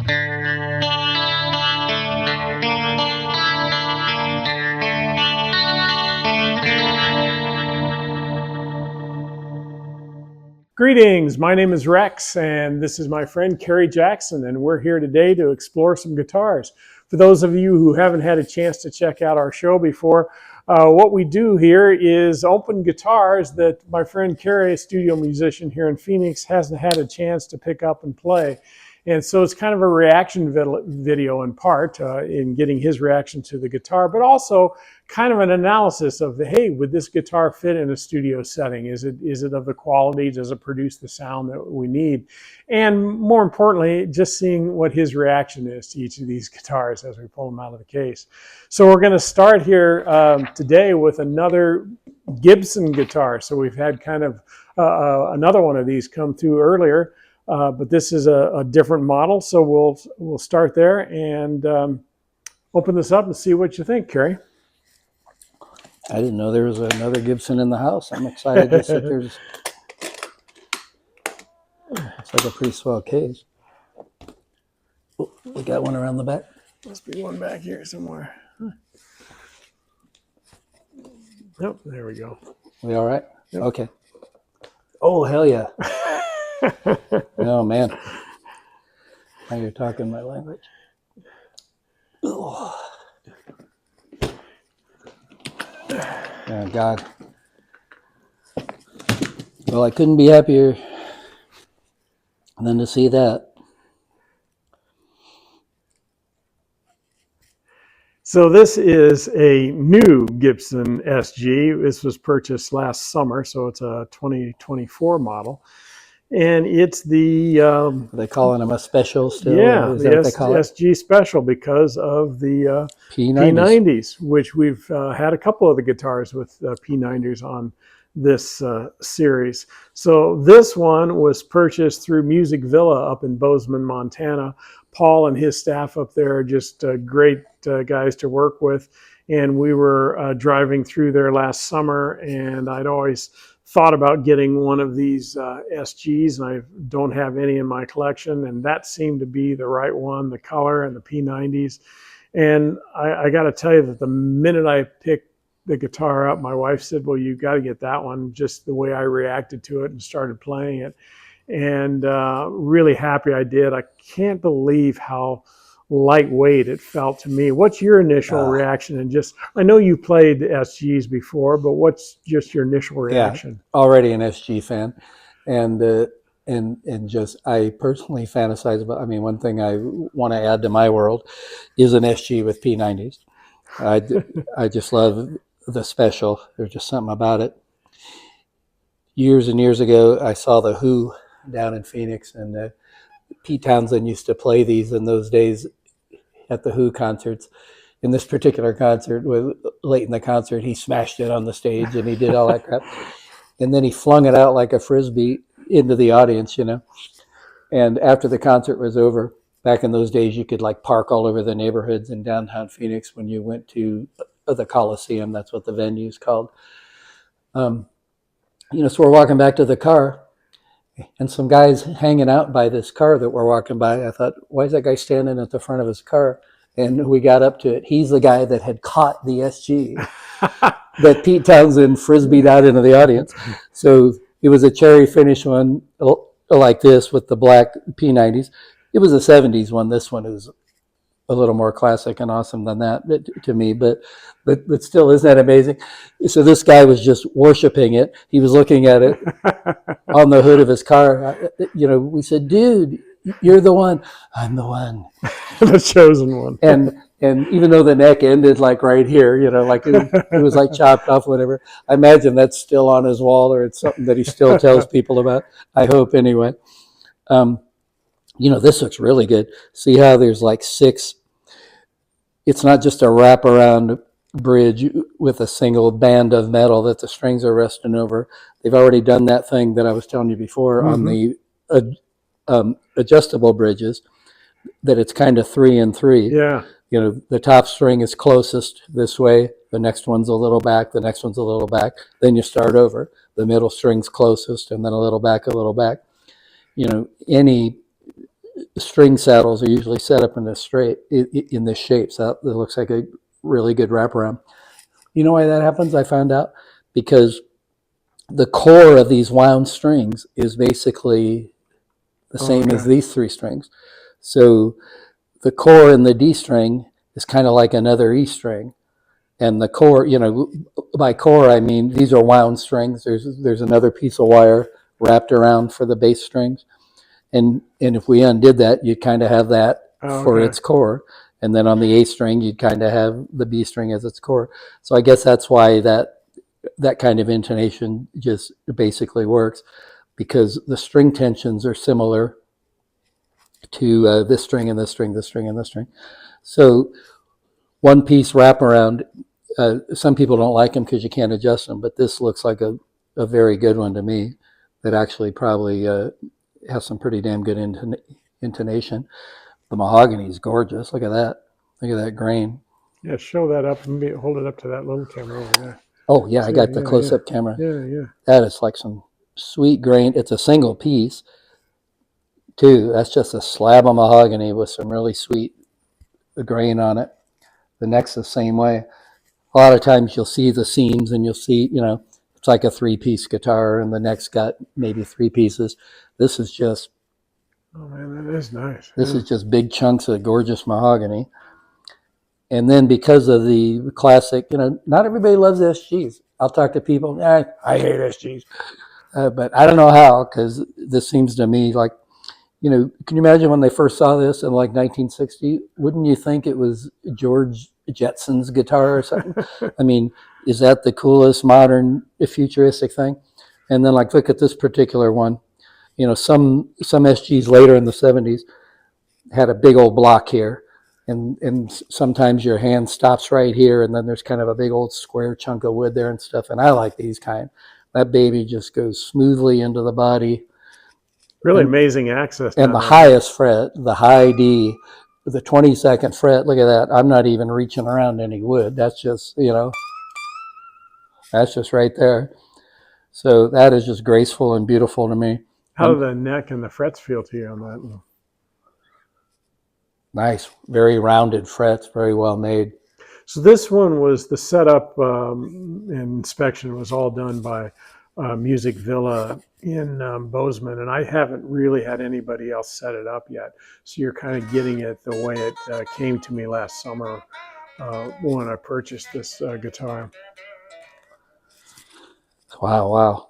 Greetings, my name is Rex, and this is my friend Kerry Jackson, and we're here today to explore some guitars. For those of you who haven't had a chance to check out our show before, what we do here is open guitars that my friend Kerry, a studio musician here in Phoenix, hasn't had a chance to pick up and play. And so it's kind of a reaction video in part, in getting his reaction to the guitar, but also kind of an analysis of, hey, would this guitar fit in a studio setting? Is it of the quality? Does it produce the sound that we need? And more importantly, just seeing what his reaction is to each of these guitars as we pull them out of the case. So we're going to start here today with another Gibson guitar. So we've had kind of another one of these come through earlier. But this is a different model, so we'll start there and open this up and see what you think, Kerry. I didn't know there was another Gibson in the house. I'm excited to sit there. It's like a pretty swell case. Oh, we got one around the back. Must be one back here somewhere. Yep, there we go. We all right? Yep. Okay. Oh, hell yeah. Oh, man. Now you're talking my language. Oh, oh God. Well, I couldn't be happier than to see that. So this is a new Gibson SG. This was purchased last summer, so it's a 2024 model. And it's the... Are they calling them a special still? Yeah, Is the that what they call it? SG Special, because of the P90s. P90s, which we've had a couple of the guitars with P90s on this series. So this one was purchased through Music Villa up in Bozeman, Montana. Paul and his staff up there are just great guys to work with. And we were driving through there last summer, and I'd always thought about getting one of these SGs, and I don't have any in my collection, and that seemed to be the right one, the color and the P90s. And I got to tell you that the minute I picked the guitar up, my wife said, well, you got to get that one, just the way I reacted to it and started playing it. And really happy I did. I can't believe how lightweight it felt to me. What's your initial reaction? And just, I know you played SGs before, but what's just your initial reaction? Yeah, already an SG fan, and just I personally fantasize about. I mean, one thing I want to add to my world is an SG with P90s. I just love the Special. There's just something about it. Years and years ago, I saw the Who down in Phoenix, and Pete Townsend used to play these in those days at the Who concerts. In this particular concert, late in the concert, he smashed it on the stage and he did all that crap. And then he flung it out like a Frisbee into the audience, you know. And after the concert was over, back in those days, you could like park all over the neighborhoods in downtown Phoenix when you went to the Coliseum. That's what the venue's called. So we're walking back to the car, and some guys hanging out by this car that we're walking by. I thought, why is that guy standing at the front of his car? And we got up to it. He's the guy that had caught the SG that Pete Townsend frisbeed out into the audience. So it was a cherry finish one like this with the black P90s. It was a 70s one. This one is a little more classic and awesome than that to me, but still, isn't that amazing? So this guy was just worshiping it. He was looking at it on the hood of his car. We said, dude, you're the one. I'm the one. The chosen one. And even though the neck ended like right here, like it was like chopped off, whatever. I imagine that's still on his wall, or it's something that he still tells people about. I hope anyway. This looks really good. See how there's like 6. It's not just a wraparound bridge with a single band of metal that the strings are resting over. They've already done that thing that I was telling you before on the adjustable bridges, that it's kind of 3 and 3. Yeah. The top string is closest this way. The next one's a little back. The next one's a little back. Then you start over. The middle string's closest, and then a little back, a little back. Any string saddles are usually set up in this shape, so it looks like a really good wraparound. You know why that happens? I found out because the core of these wound strings is basically the same as these three strings. So the core in the D string is kind of like another E string. And the core, by core, I mean these are wound strings. There's another piece of wire wrapped around for the bass strings. And if we undid that, you'd kind of have that for its core. And then on the A string, you'd kind of have the B string as its core. So I guess that's why that kind of intonation just basically works, because the string tensions are similar to this string and this string, this string and this string. So one piece wraparound, some people don't like them because you can't adjust them, but this looks like a very good one to me that actually probably has some pretty damn good intonation. The mahogany is gorgeous. Look at that. Look at that grain. Yeah, show that up and hold it up to that little camera over there. Oh, yeah, I got the close-up camera. Yeah. That is like some sweet grain. It's a single piece, too. That's just a slab of mahogany with some really sweet grain on it. The neck's the same way. A lot of times you'll see the seams and you'll see, it's like a three-piece guitar and the neck's got maybe three pieces. This is just... Oh, man, that is nice. This is just big chunks of gorgeous mahogany. And then because of the classic, not everybody loves SGs. I'll talk to people, I hate SGs. But I don't know how, because this seems to me like, can you imagine when they first saw this in like 1960? Wouldn't you think it was George Jetson's guitar or something? I mean, is that the coolest modern futuristic thing? And then like, look at this particular one. Some SGs later in the 70s had a big old block here. And sometimes your hand stops right here, and then there's kind of a big old square chunk of wood there and stuff. And I like these kind. That baby just goes smoothly into the body. Really amazing access. And the highest fret, the high D, the 22nd fret, look at that. I'm not even reaching around any wood. That's just, that's just right there. So that is just graceful and beautiful to me. How do the neck and the frets feel to you on that one? Nice, very rounded frets, very well made. So this one was the setup and inspection was all done by Music Villa in Bozeman, and I haven't really had anybody else set it up yet. So you're kind of getting it the way it came to me last summer when I purchased this guitar. Wow.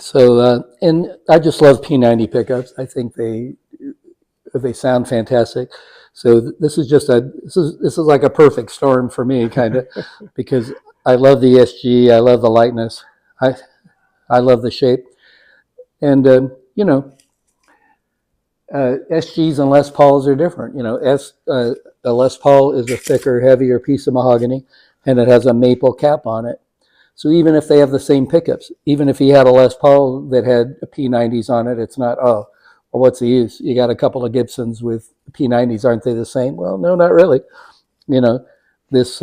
So, and I just love P90 pickups. I think they sound fantastic. So this is just this is like a perfect storm for me, kind of, because I love the SG. I love the lightness. I love the shape. And, SGs and Les Pauls are different. A Les Paul is a thicker, heavier piece of mahogany, and it has a maple cap on it. So even if they have the same pickups, even if he had a Les Paul that had P90s on it, it's not, well, what's the use? You got a couple of Gibsons with P90s, aren't they the same? Well, no, not really. This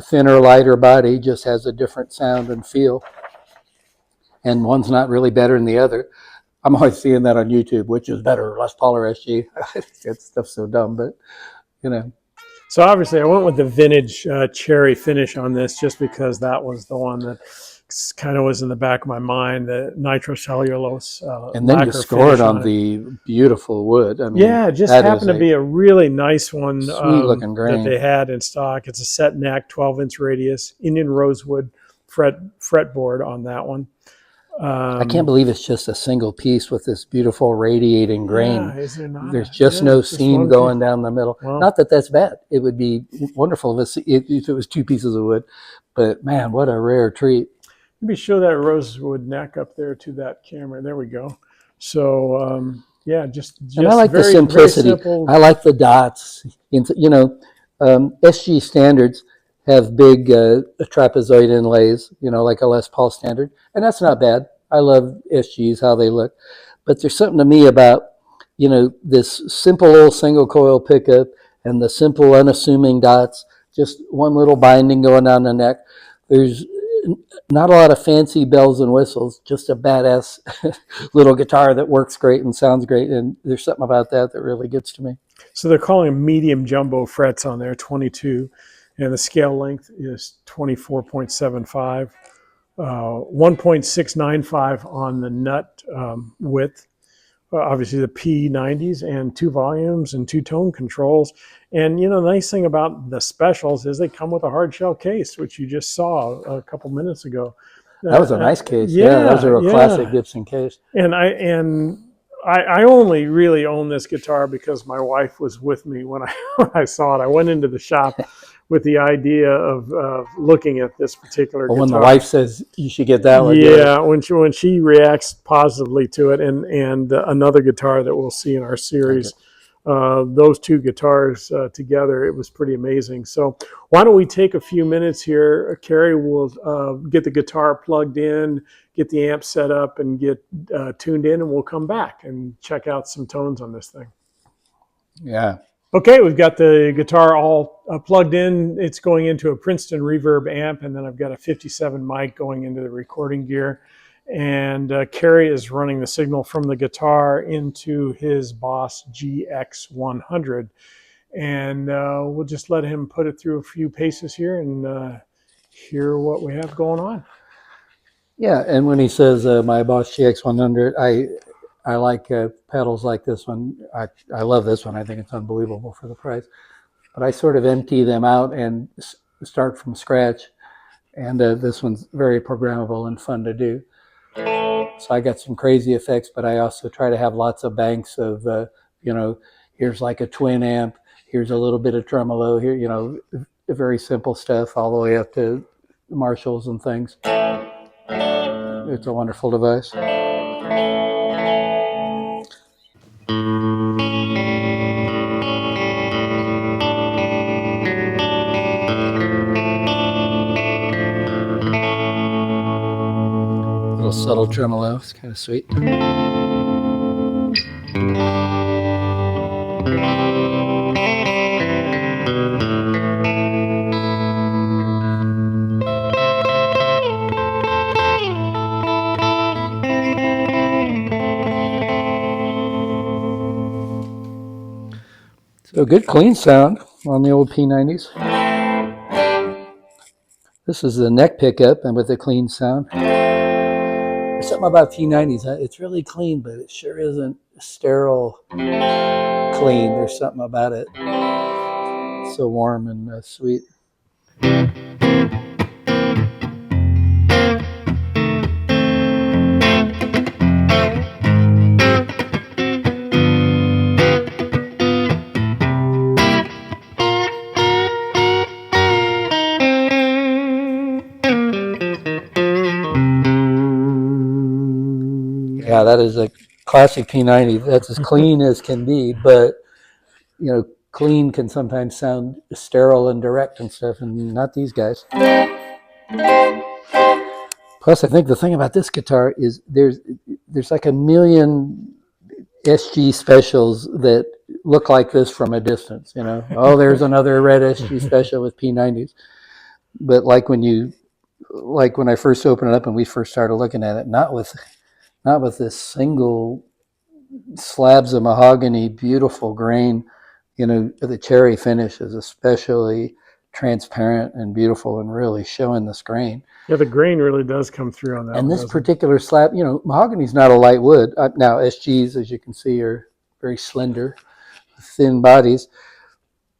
thinner, lighter body just has a different sound and feel. And one's not really better than the other. I'm always seeing that on YouTube, which is better, Les Paul or SG. That stuff's so dumb, but, So obviously I went with the vintage cherry finish on this just because that was the one that kind of was in the back of my mind, the nitrocellulose and then you scored on the beautiful wood. I mean, yeah, it just happened to be a really nice one sweet-looking grain that they had in stock. It's a set neck, 12-inch radius, Indian rosewood fretboard on that one. I can't believe it's just a single piece with this beautiful radiating grain. Yeah, is there not? There's just no seam going down the middle. Well, not that that's bad. It would be wonderful if it was two pieces of wood. But, man, what a rare treat. Maybe show that rosewood neck up there to that camera. There we go. So, yeah, just and I like the simplicity. I like the dots. SG standards have big trapezoid inlays, like a Les Paul standard. And that's not bad. I love SGs, how they look. But there's something to me about, this simple old single coil pickup and the simple unassuming dots, just one little binding going down the neck. There's not a lot of fancy bells and whistles, just a badass little guitar that works great and sounds great. And there's something about that that really gets to me. So they're calling them medium jumbo frets on there, 22, and the scale length is 24.75, 1.695 on the nut width. Obviously the P90s, and 2 volumes and 2 tone controls. And the nice thing about the specials is they come with a hard shell case, which you just saw a couple minutes ago. That was a nice case. Yeah, that was a real classic Gibson case. And I only really own this guitar because my wife was with me when I saw it. I went into the shop with the idea of looking at this particular guitar. When the wife says you should get that one. Yeah, when she reacts positively to it, and another guitar that we'll see in our series, those 2 guitars together, it was pretty amazing. So why don't we take a few minutes here, Carrie? We'll get the guitar plugged in, get the amp set up, and get tuned in, and we'll come back and check out some tones on this thing. Yeah. Okay, we've got the guitar all plugged in. It's going into a Princeton Reverb amp, and then I've got a 57 mic going into the recording gear. And Kerry is running the signal from the guitar into his Boss GX100. And we'll just let him put it through a few paces here and hear what we have going on. Yeah, and when he says my Boss GX100, I like pedals like this one. I love this one. I think it's unbelievable for the price. But I sort of empty them out and start from scratch. And this one's very programmable and fun to do. So I got some crazy effects, but I also try to have lots of banks of, here's like a twin amp. Here's a little bit of tremolo here, very simple stuff all the way up to Marshalls and things. It's a wonderful device. Little subtle tremolo, it's kind of sweet. So good clean sound on the old P90s. This is the neck pickup and with a clean sound. There's something about P90s. It's really clean, but it sure isn't sterile clean. There's something about it. It's so warm and sweet. Yeah, that is a classic P90. That's as clean as can be, but clean can sometimes sound sterile and direct and stuff, and not these guys. Plus, I think the thing about this guitar is there's like a million SG Specials that look like this from a distance. Oh, there's another red SG Special with P90s. But like when I first opened it up and we first started looking at it, not with this single slabs of mahogany, beautiful grain. The cherry finish is especially transparent and beautiful and really showing this grain. Yeah, the grain really does come through on that. And this particular slab, mahogany is not a light wood. Now SGs, as you can see, are very slender, thin bodies,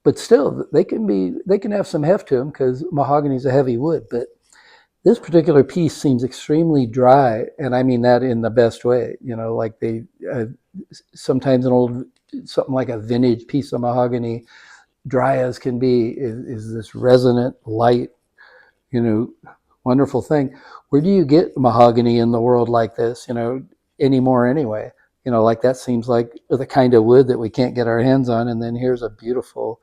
but still they can have some heft to them because mahogany is a heavy wood. But this particular piece seems extremely dry, and I mean that in the best way. Like sometimes something like a vintage piece of mahogany, dry as can be, is this resonant, light, wonderful thing. Where do you get mahogany in the world like this, anymore anyway? Like that seems like the kind of wood that we can't get our hands on, and then here's a beautiful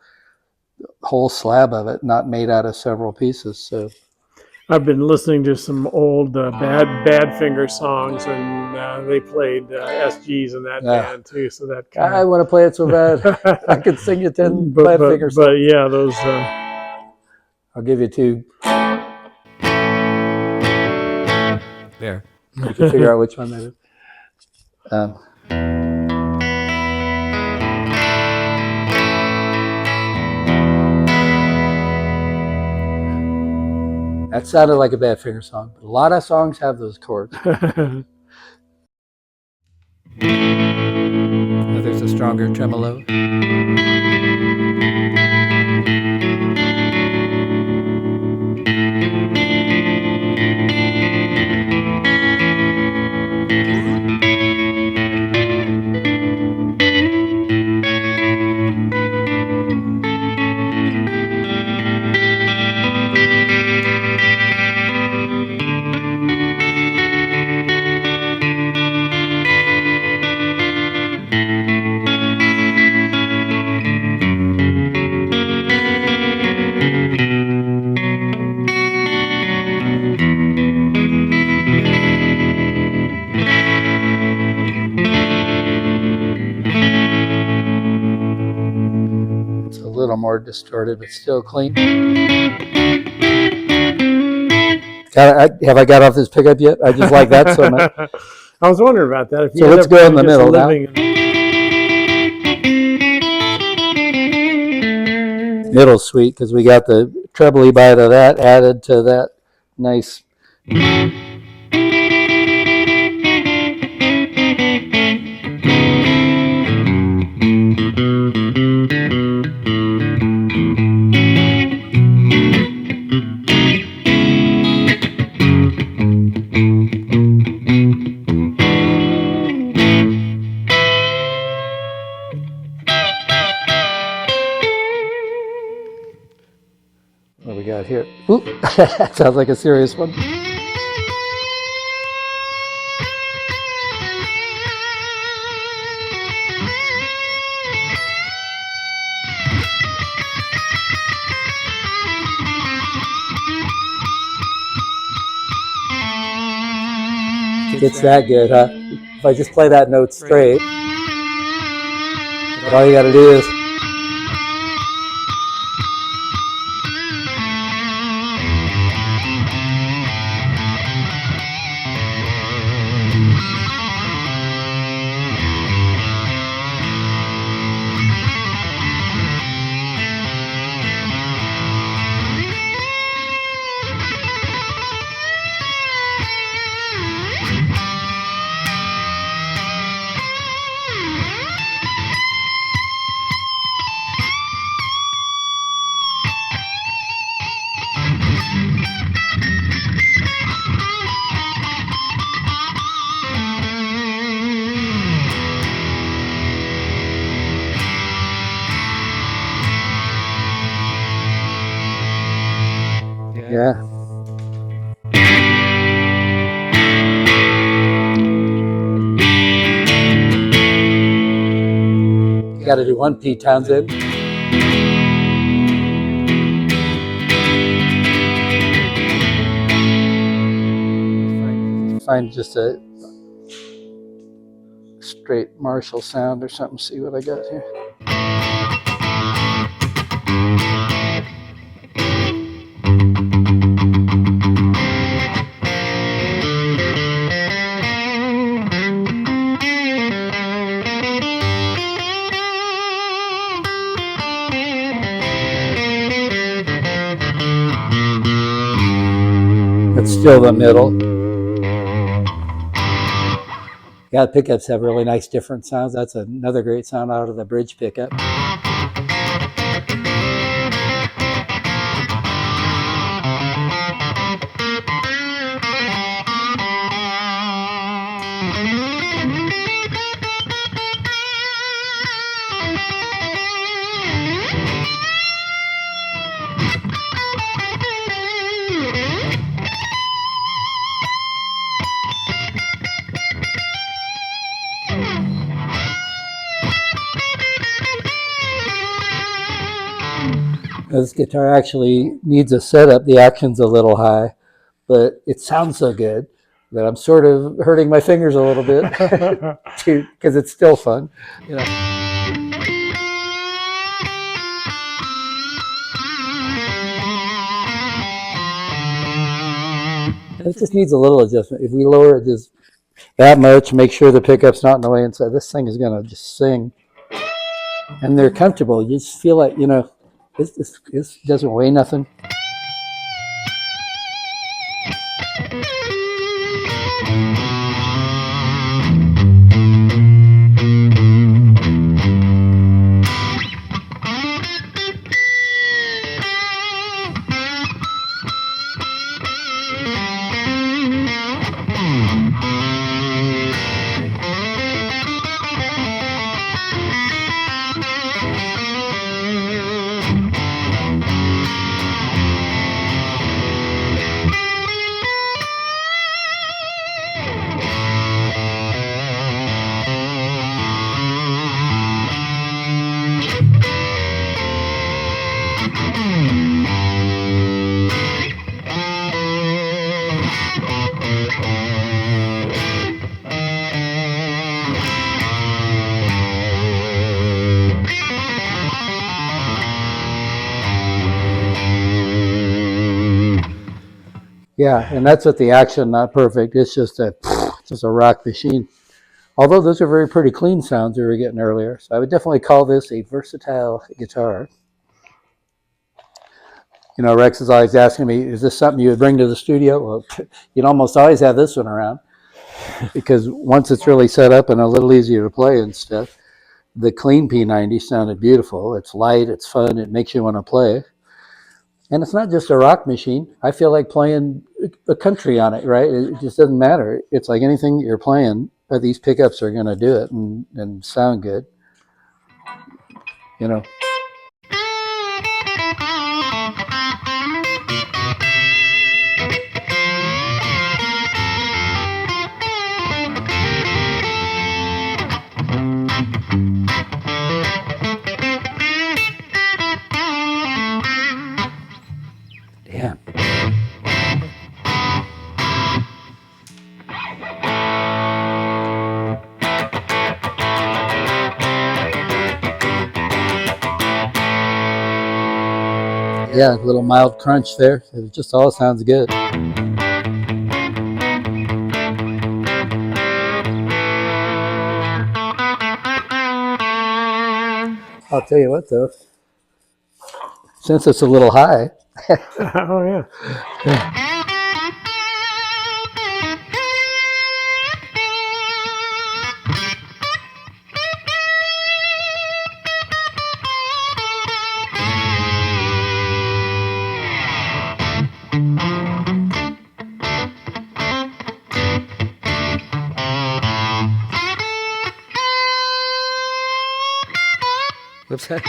whole slab of it, not made out of several pieces. So I've been listening to some old Badfinger songs, and they played SGs in that band too. So that I want to play it so bad. I could sing you 10 Badfinger songs. But yeah, those. I'll give you 2. there. You can figure out which one that is. That sounded like a Badfinger song, but a lot of songs have those chords. There's a stronger tremolo. It's a little more distorted, but still clean. Have I got off this pickup yet? I just like that so much. I was wondering about that. If you So let's go in the middle now. Middle's sweet because we got the trebly bite of that added to that nice. What we got here? Oop, that sounds like a serious one. It's that good, huh? If I just play that note straight, but all you got to do is. Yeah. You got to do one Pete Townsend. Find just a straight Marshall sound or something. See what I got here. It's still the middle. Yeah, the pickups have really nice different sounds. That's another great sound out of the bridge pickup. This guitar actually needs a setup. The action's a little high, but it sounds so good that I'm sort of hurting my fingers a little bit because it's still fun. You know. It just needs a little adjustment. If we lower it just that much, make sure the pickup's not in the way, and so this thing is going to just sing. And they're comfortable. You just feel like, this doesn't weigh nothing. Yeah, and that's with the action, not perfect. It's just a rock machine. Although those are very pretty clean sounds we were getting earlier. So I would definitely call this a versatile guitar. Rex is always asking me, is this something you would bring to the studio? Well, you'd almost always have this one around because once it's really set up and a little easier to play and stuff, the clean P90 sounded beautiful. It's light, it's fun, it makes you want to play. And it's not just a rock machine. I feel like playing a country on it, right? It just doesn't matter. It's like anything that you're playing, but these pickups are going to do it and sound good. Yeah. Yeah, a little mild crunch there. It just all sounds good. I'll tell you what, though, since it's a little high. Oh, yeah. What's that?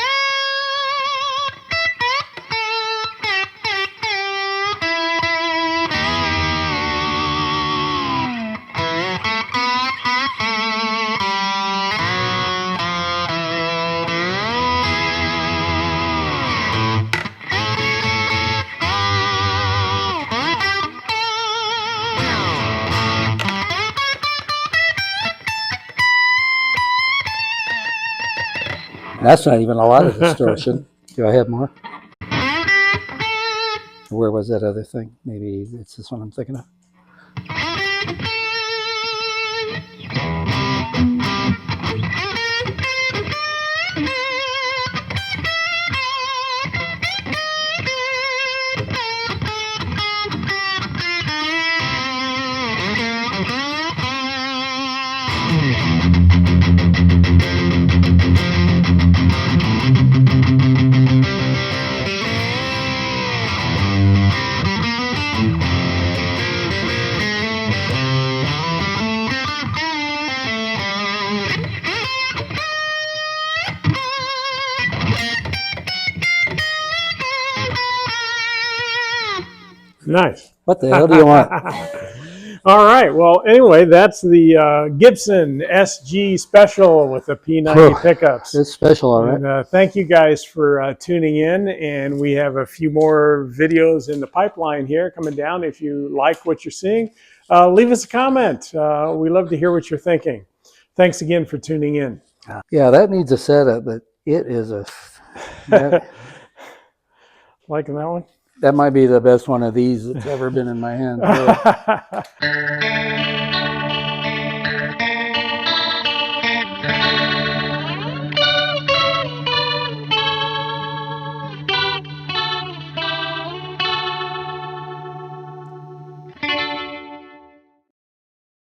That's not even a lot of distortion. Do I have more? Where was that other thing? Maybe it's this one I'm thinking of. Nice. What the hell do you want? All right. Well, anyway, that's the Gibson SG Special with the P90 pickups. It's special, all right. And, thank you guys for tuning in. And we have a few more videos in the pipeline here coming down. If you like what you're seeing, leave us a comment. We love to hear what you're thinking. Thanks again for tuning in. Yeah, that needs a setup, but it is a... Liking that one? That might be the best one of these that's ever been in my hand.